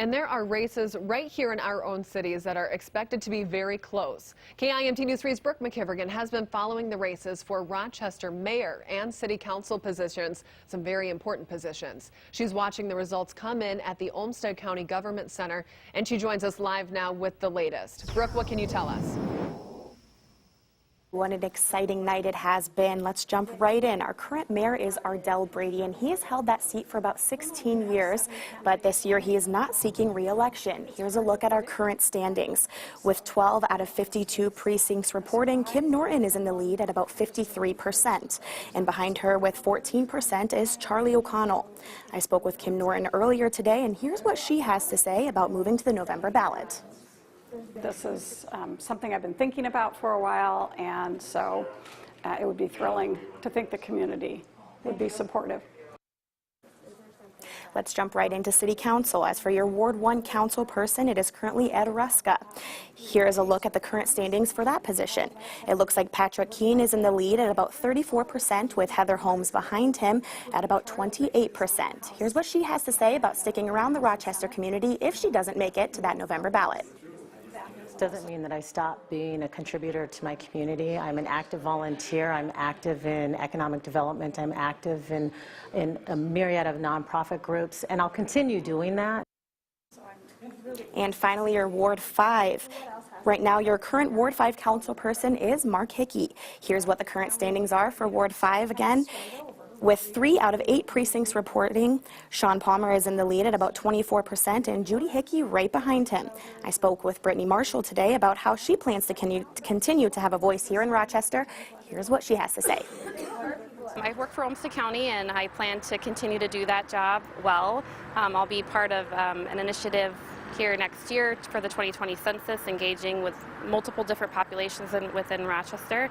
And there are races right here in our own cities that are expected to be very close. KIMT News 3's Brooke McKivergan has been following the races for Rochester mayor and city council positions, some very important positions. She's watching the results come in at the Olmsted County Government Center, and she joins us live now with the latest. Brooke, what can you tell us? What an exciting night it has been. Let's jump right in. Our current mayor is Ardell Brady, and he has held that seat for about 16 years, but this year he is not seeking re-election. Here's a look at our current standings. With 12 out of 52 precincts reporting, Kim Norton is in the lead at about 53%, and behind her with 14% is Charlie O'Connell. I spoke with Kim Norton earlier today, and here's what she has to say about moving to the November ballot. This is something I've been thinking about for a while, and so it would be thrilling to think the community would be supportive. Let's jump right into City Council. As for your Ward 1 council person, it is currently Ed Ruska. Here is a look at the current standings for that position. It looks like Patrick Keene is in the lead at about 34%, with Heather Holmes behind him at about 28%. Here's what she has to say about sticking around the Rochester community if she doesn't make it to that November ballot. Doesn't mean that I stop being a contributor to my community. I'm an active volunteer. I'm active in economic development. I'm active in a myriad of nonprofit groups, and I'll continue doing that. And finally, your Ward 5. Right now, your current Ward 5 council person is Mark Hickey. Here's what the current standings are for Ward 5 again. With 3 out of 8 precincts reporting, Sean Palmer is in the lead at about 24%, and Judy Hickey right behind him. I spoke with Brittany Marshall today about how she plans to continue to have a voice here in Rochester. Here's what she has to say. I work for Olmsted County, and I plan to continue to do that job well. I'll be part of an initiative here next year for the 2020 census, engaging with multiple different populations within Rochester.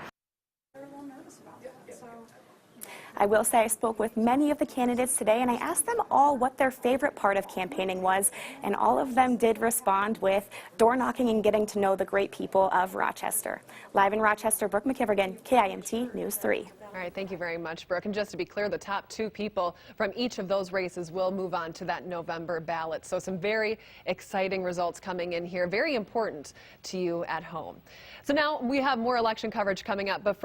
I will say I spoke with many of the candidates today, and I asked them all what their favorite part of campaigning was, and all of them did respond with door knocking and getting to know the great people of Rochester. Live in Rochester, Brooke McKivergan, KIMT News 3. All right, thank you very much, Brooke. And just to be clear, the top 2 people from each of those races will move on to that November ballot. So some very exciting results coming in here, very important to you at home. So now we have more election coverage coming up, but